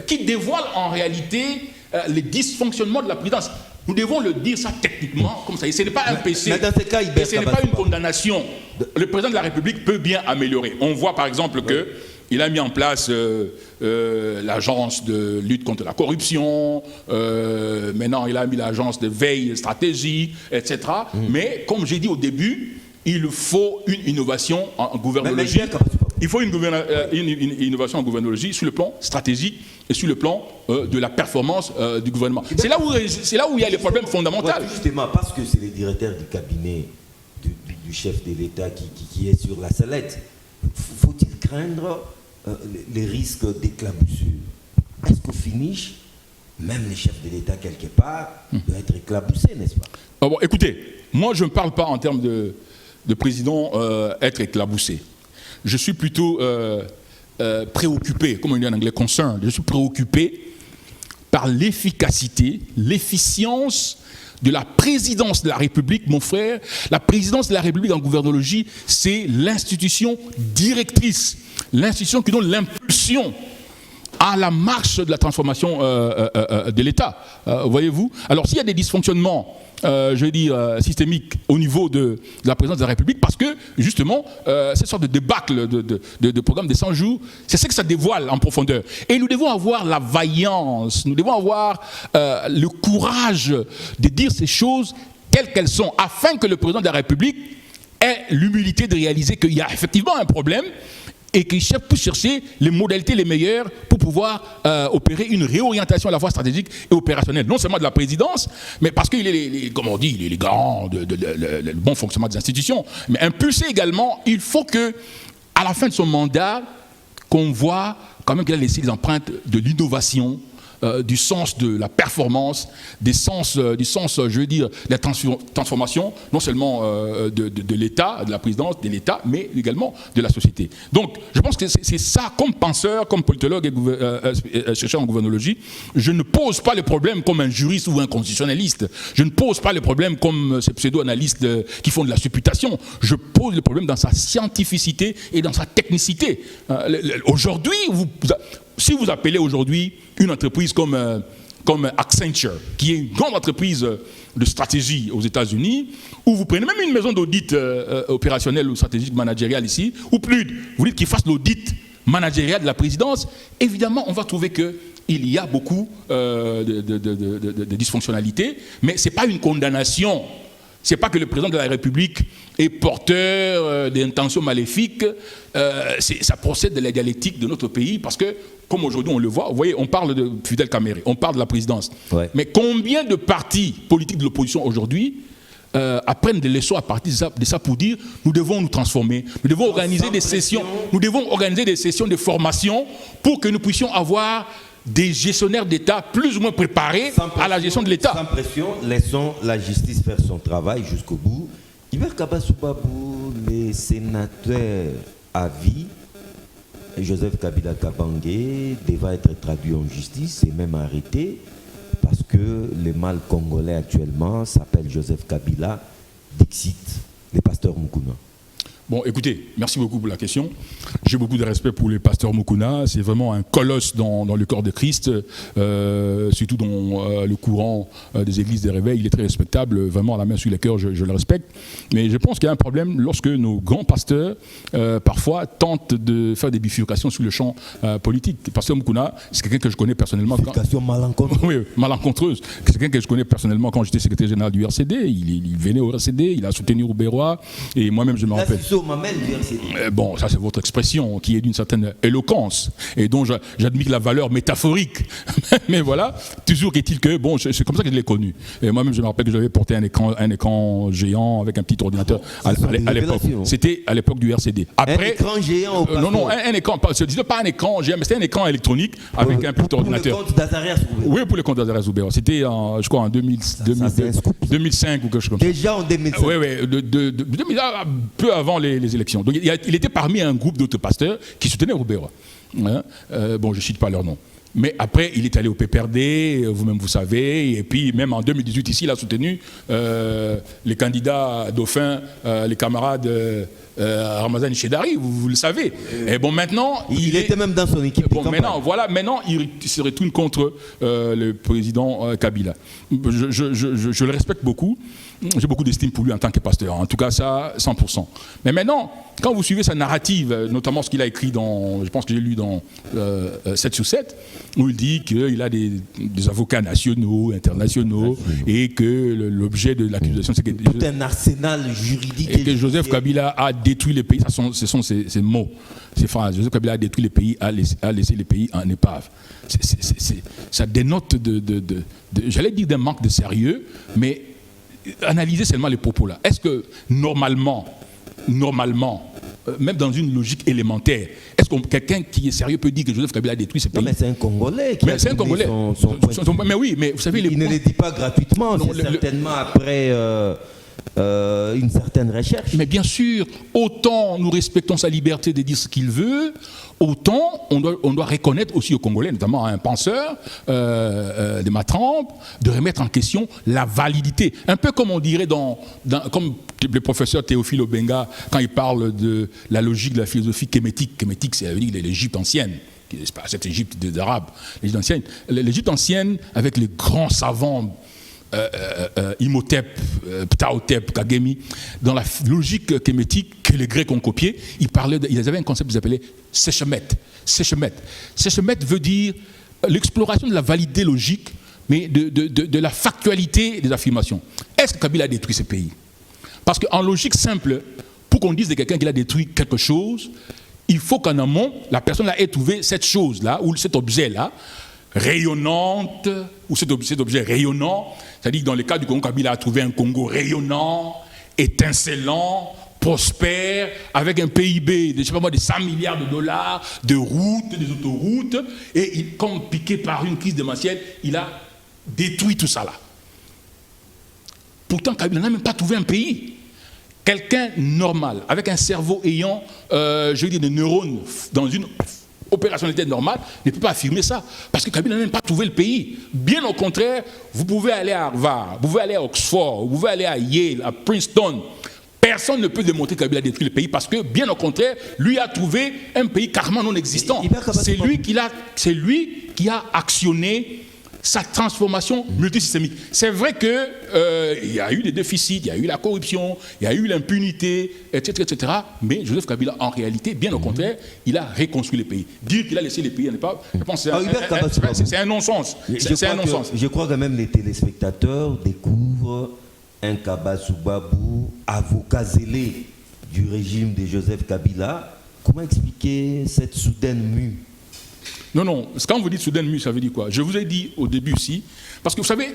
qui dévoile en réalité les dysfonctionnements de la présidence. Nous devons le dire ça techniquement, comme ça. Et ce n'est pas un PC, mais dans ce cas, et ce n'est pas une condamnation. Le président de la République peut bien améliorer. On voit par exemple qu'il a mis en place l'agence de lutte contre la corruption, maintenant il a mis l'agence de veille stratégique, etc. Mais comme j'ai dit au début, il faut une innovation en gouvernologie. Il faut une innovation en gouvernologie sur le plan stratégique et sur le plan de la performance du gouvernement. C'est là où il y a les problèmes fondamentaux. Justement, parce que c'est le directeur du cabinet du chef de l'État qui est sur la sellette, faut-il craindre les risques d'éclaboussure? Est-ce qu'au finish, même les chefs de l'État, quelque part, doivent être éclaboussés, n'est-ce pas? Bon, écoutez, moi je ne parle pas en termes de président être éclaboussé. Je suis plutôt préoccupé, comme on dit en anglais, concerned. Je suis préoccupé par l'efficacité, l'efficience de la présidence de la République, mon frère. La présidence de la République en gouvernologie, c'est l'institution directrice, l'institution qui donne l'impulsion à la marche de la transformation de l'État. Voyez-vous? Alors s'il y a des dysfonctionnements, je veux dire, systémiques au niveau de la présidence de la République, parce que justement, cette sorte de débâcle de programme des 100 jours, c'est ce que ça dévoile en profondeur. Et nous devons avoir la vaillance, nous devons avoir le courage de dire ces choses telles qu'elles sont, afin que le président de la République ait l'humilité de réaliser qu'il y a effectivement un problème, et qu'il puisse chercher les modalités les meilleures pour pouvoir opérer une réorientation à la fois stratégique et opérationnelle, non seulement de la présidence, mais parce qu'il est, comme on dit, il est les garants le bon fonctionnement des institutions, mais impulser également, il faut que, à la fin de son mandat, qu'on voit quand même qu'il a laissé les empreintes de l'innovation, du sens de la performance, du sens, je veux dire, de la transformation, non seulement de l'État, de la présidence, de l'État, mais également de la société. Donc, je pense que c'est ça, comme penseur, comme politologue et chercheur en gouvernologie, je ne pose pas le problème comme un juriste ou un constitutionnaliste. Je ne pose pas le problème comme ces pseudo-analystes qui font de la supputation. Je pose le problème dans sa scientificité et dans sa technicité. Aujourd'hui, si vous appelez aujourd'hui une entreprise comme Accenture, qui est une grande entreprise de stratégie aux États-Unis, ou vous prenez même une maison d'audit opérationnelle ou stratégique managériale ici, ou plus, vous dites qu'ils fassent l'audit managérial de la présidence, évidemment, on va trouver qu'il y a beaucoup de dysfonctionnalités, mais ce n'est pas une condamnation. Ce n'est pas que le président de la République est porteur d'intentions maléfiques, ça procède de la dialectique de notre pays, parce que, comme aujourd'hui on le voit, vous voyez, on parle de Fidel Caméré, on parle de la présidence. Ouais. Mais combien de partis politiques de l'opposition aujourd'hui apprennent des leçons à partir de ça pour dire nous devons nous transformer, nous devons organiser des sessions, de formation pour que nous puissions avoir des gestionnaires d'État plus ou moins préparés à la gestion de l'État. Sans pression, laissons la justice faire son travail jusqu'au bout. Hubert Kabassou Babou, les sénateurs à vie, Joseph Kabila Kabange, devra être traduit en justice et même arrêté parce que le mal congolais actuellement s'appelle Joseph Kabila, Dixit, le pasteur Mukuna. Bon, écoutez, merci beaucoup pour la question. J'ai beaucoup de respect pour le pasteur Mukuna. C'est vraiment un colosse dans le corps de Christ, surtout dans le courant des églises des réveils. Il est très respectable, vraiment à la main sur les cœurs, je le respecte. Mais je pense qu'il y a un problème lorsque nos grands pasteurs, parfois, tentent de faire des bifurcations sur le champ politique. Le pasteur Mukuna, c'est quelqu'un que je connais personnellement. Bifurcation malencontreuse. Oui, malencontreuse. C'est quelqu'un que je connais personnellement quand j'étais secrétaire général du RCD. Il venait au RCD, il a soutenu Roubaix-Roy, et moi-même je me rappelle. au mamel du RCD. Bon, ça c'est votre expression, qui est d'une certaine éloquence, et dont j'admire la valeur métaphorique. Mais voilà, toujours est-il que, bon, c'est comme ça que je l'ai connu. Et moi-même, je me rappelle que j'avais porté un écran géant avec un petit ordinateur à l'époque. C'était à l'époque du RCD. Après, un écran géant au passeport. Non, un écran, je ne disais pas un écran géant, mais c'était un écran électronique avec un petit ordinateur. Pour le compte d'Azarias Roubero. Oui, pour le compte d'Azarias Roubero. C'était, je crois, en 2005 ou quelque chose comme ça. Déjà en 2005. Oui, peu avant les élections. Donc il était parmi un groupe d'autres pasteurs qui soutenaient Roubero. Hein? Bon, je ne cite pas leur nom. Mais après, il est allé au PPRD, vous-même vous savez, et puis même en 2018, ici, il a soutenu les candidats dauphins, les camarades Ramazan Chedari, vous le savez. Et bon, maintenant... Il était même dans son équipe. Bon, maintenant, il se retourne contre le président Kabila. Je le respecte beaucoup. J'ai beaucoup d'estime pour lui en tant que pasteur. En tout cas, ça, 100%. Mais maintenant, quand vous suivez sa narrative, notamment ce qu'il a écrit dans, je pense que j'ai lu dans 7 sur 7, où il dit qu'il a des avocats nationaux, internationaux, et que l'objet de l'accusation, c'est que... Tout un arsenal juridique. Et que Joseph Kabila a détruit les pays. Ce sont ces mots, ces phrases. Joseph Kabila a détruit les pays, a laissé les pays en épave. Ça dénote j'allais dire d'un manque de sérieux, mais analysez seulement les propos là. Est-ce que normalement, même dans une logique élémentaire, est-ce que quelqu'un qui est sérieux peut dire que Joseph Kabila a détruit ce pays? Non, mais c'est un Congolais qui a donné son mais oui, mais vous savez... Il ne le dit pas gratuitement, c'est certainement après une certaine recherche. Mais bien sûr, autant nous respectons sa liberté de dire ce qu'il veut, autant on doit reconnaître aussi aux Congolais, notamment à un penseur de ma trempe, de remettre en question la validité. Un peu comme on dirait comme le professeur Théophile Obenga, quand il parle de la logique de la philosophie kémétique. Kémétique, c'est l'Égypte ancienne. C'est pas cette Égypte des Arabes, l'Égypte ancienne. L'Égypte ancienne, avec les grands savants, Imhotep, Ptahotep, Kagemi, dans la logique kémétique que les Grecs ont copiée, ils avaient un concept qu'ils appelaient Sechemet. Sechemet veut dire l'exploration de la validité logique, mais de la factualité des affirmations. Est-ce que Kabila a détruit ce pays? Parce qu'en logique simple, pour qu'on dise de quelqu'un qu'il a détruit quelque chose, il faut qu'en amont, la personne ait trouvé cette chose-là, ou cet objet-là, rayonnante, ou cet objet rayonnant, c'est-à-dire que dans le cas du Congo, Kabila a trouvé un Congo rayonnant, étincelant, prospère, avec un PIB de, je sais pas moi, de 100 milliards de dollars, de routes, des autoroutes, et comme piqué par une crise démentielle, il a détruit tout ça là. Pourtant, Kabila n'a même pas trouvé un pays. Quelqu'un normal, avec un cerveau ayant, je veux dire, des neurones dans une opérationnalité normale, ne peut pas affirmer ça. Parce que Kabila n'a même pas trouvé le pays. Bien au contraire, vous pouvez aller à Harvard, vous pouvez aller à Oxford, vous pouvez aller à Yale, à Princeton. Personne ne peut démontrer que Kabila a détruit le pays parce que, bien au contraire, lui a trouvé un pays carrément non existant. C'est lui qui a actionné sa transformation multisystémique. C'est vrai qu'il y a eu des déficits, il y a eu la corruption, il y a eu l'impunité, etc., mais Joseph Kabila, en réalité, bien au contraire, il a reconstruit le pays. Dire qu'il a laissé les pays en épave, je pense que c'est un non-sens. Je crois que même les téléspectateurs découvrent un Kabassou Babou, avocat zélé du régime de Joseph Kabila. Comment expliquer cette soudaine mue? Non, quand vous dites soudaine mue, ça veut dire quoi? Je vous ai dit au début aussi, parce que vous savez,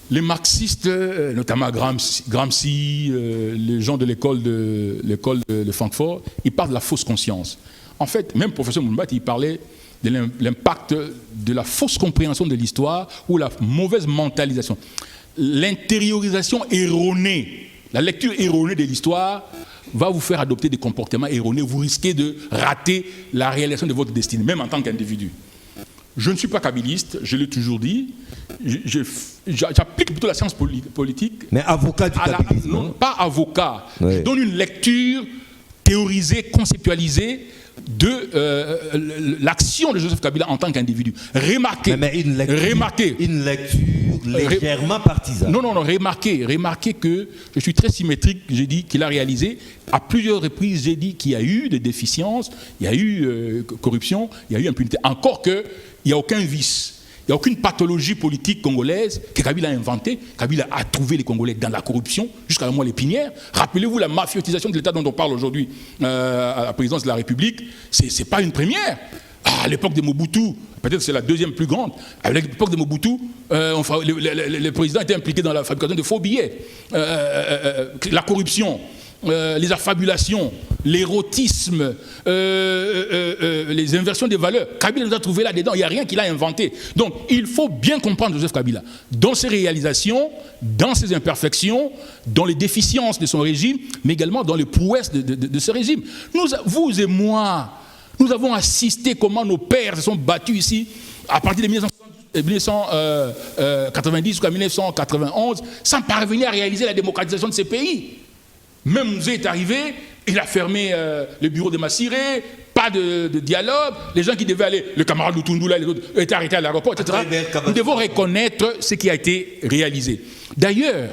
les marxistes, notamment Gramsci, les gens de l'école de Francfort, ils parlent de la fausse conscience. En fait, même le professeur Moumbat, il parlait de l'impact de la fausse compréhension de l'histoire ou la mauvaise mentalisation. L'intériorisation erronée, la lecture erronée de l'histoire va vous faire adopter des comportements erronés. Vous risquez de rater la réalisation de votre destinée, même en tant qu'individu. Je ne suis pas kabiliste, je l'ai toujours dit. J'applique plutôt la science politique. Mais avocat du kabilisme. Non, pas avocat. Oui. Je donne une lecture théorisée, conceptualisée de l'action de Joseph Kabila en tant qu'individu. Remarquez une lecture légèrement partisane. Non, remarquez que je suis très symétrique, j'ai dit qu'il a réalisé, à plusieurs reprises, j'ai dit qu'il y a eu des déficiences, il y a eu corruption, il y a eu impunité. Encore qu'il n'y a aucun vice, Il n'y a aucune pathologie politique congolaise que Kabila a inventée. Kabila a trouvé les Congolais dans la corruption, jusqu'à la moelle épinière. Rappelez-vous la mafiotisation de l'État dont on parle aujourd'hui à la présidence de la République. Ce n'est pas une première. À l'époque de Mobutu, peut-être c'est la deuxième plus grande. À l'époque de Mobutu, le président était impliqué dans la fabrication de faux billets. La corruption, les affabulations, l'érotisme, les inversions des valeurs. Kabila nous a trouvé là-dedans, il n'y a rien qu'il a inventé. Donc il faut bien comprendre Joseph Kabila, dans ses réalisations, dans ses imperfections, dans les déficiences de son régime, mais également dans les prouesses de ce régime. Vous et moi, nous avons assisté comment nos pères se sont battus ici, à partir de 1990 jusqu'à 1991, sans parvenir à réaliser la démocratisation de ces pays. Même Mzee est arrivé, il a fermé le bureau de Massiré, pas de dialogue, les gens qui devaient aller, le camarade Lutundula et les autres, étaient arrêtés à l'aéroport, etc. Nous devons reconnaître ce qui a été réalisé. D'ailleurs,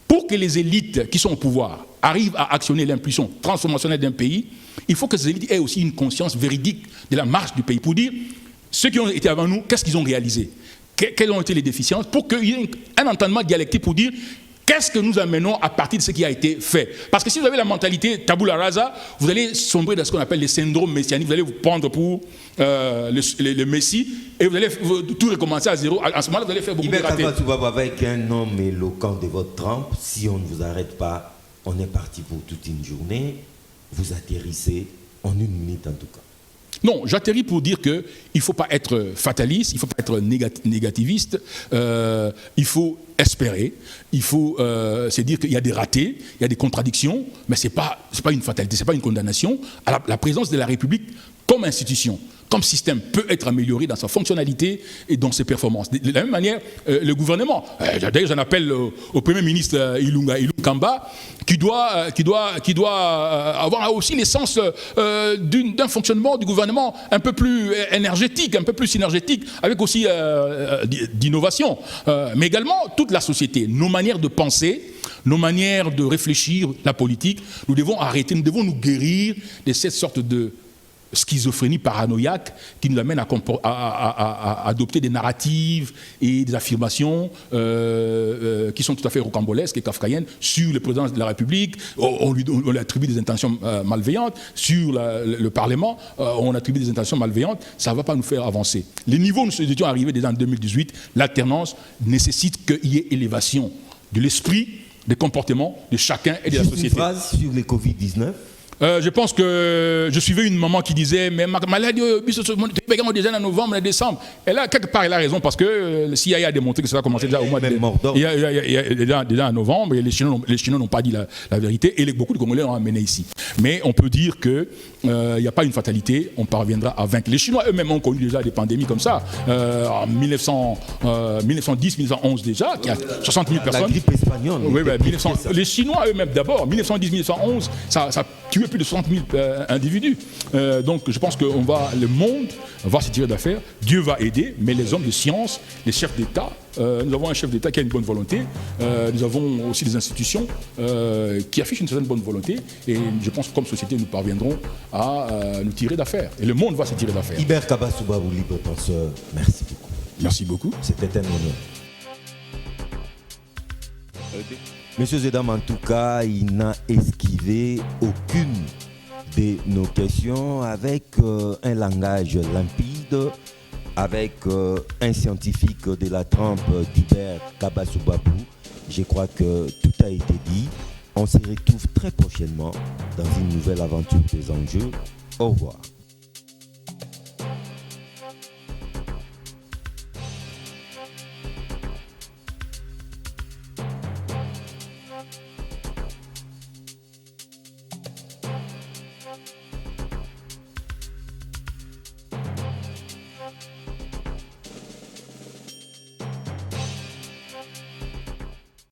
pour que les élites qui sont au pouvoir arrivent à actionner l'impulsion transformationnelle d'un pays, il faut que ces élites aient aussi une conscience véridique de la marche du pays, pour dire, ceux qui ont été avant nous, qu'est-ce qu'ils ont réalisé, quelles ont été les déficiences, pour qu'il y ait un entendement dialectique pour dire, qu'est-ce que nous amenons à partir de ce qui a été fait? Parce que si vous avez la mentalité tabula rasa, vous allez sombrer dans ce qu'on appelle les syndromes messianiques, vous allez vous prendre pour le Messie, et vous allez tout recommencer à zéro. En ce moment-là, vous allez faire beaucoup de ratés. Avec un homme éloquent de votre trempe, si on ne vous arrête pas, on est parti pour toute une journée, vous atterrissez en 1 minute en tout cas. Non, j'atterris pour dire qu'il ne faut pas être fataliste, il ne faut pas être négativiste, il faut espérer, il faut se dire qu'il y a des ratés, il y a des contradictions, mais ce n'est pas une fatalité, ce n'est pas une condamnation. La présence de la République comme institution, comme système, peut être amélioré dans sa fonctionnalité et dans ses performances. De la même manière, le gouvernement, d'ailleurs j'en appelle au Premier ministre Ilunga Kamba, qui doit avoir aussi l'essence d'un fonctionnement du gouvernement un peu plus énergétique, un peu plus synergétique, avec aussi d'innovation, mais également toute la société, nos manières de penser, nos manières de réfléchir la politique. Nous devons arrêter, nous devons nous guérir de cette sorte de schizophrénie paranoïaque qui nous amène à adopter des narratives et des affirmations qui sont tout à fait rocambolesques et kafkaïennes sur le président de la République. On lui attribue des intentions malveillantes. Sur le Parlement, on attribue des intentions malveillantes. Ça ne va pas nous faire avancer. Les niveaux où nous étions arrivés déjà en 2018, l'alternance nécessite qu'il y ait élévation de l'esprit, des comportements de chacun et de la société. Une phrase sur les Covid-19. Je pense que je suivais une maman qui disait mais ma maladie déjà en novembre, en décembre. Et là, quelque part, elle a raison parce que le CIA a démontré que ça va commencer déjà au mois de déjà en novembre et les Chinois n'ont pas dit la vérité et beaucoup de Congolais l'ont amené ici. Mais on peut dire qu'il n'y a pas une fatalité, on parviendra à vaincre. Les Chinois eux-mêmes ont connu déjà des pandémies comme ça. En 1910, 1911 déjà, qui a 60 000 personnes. La grippe espagnole. Oui, les Chinois eux-mêmes d'abord, 1910, 1911, ça tué plus de 60 000 individus. Donc je pense que le monde va se tirer d'affaire. Dieu va aider, mais les hommes de science, les chefs d'État, nous avons un chef d'État qui a une bonne volonté. Nous avons aussi des institutions qui affichent une certaine bonne volonté. Et je pense que comme société, nous parviendrons à nous tirer d'affaire. Et le monde va se tirer d'affaire. Ibert Kabasouba-Bou, libre penseur, merci beaucoup. Merci beaucoup. C'était un honneur. Monsieur Zedam, en tout cas, il n'a esquivé aucune de nos questions avec un langage limpide, avec un scientifique de la trempe d'Ibert Kabasouba-Bou. Je crois que tout a été dit. On se retrouve très prochainement dans une nouvelle aventure des enjeux. Au revoir.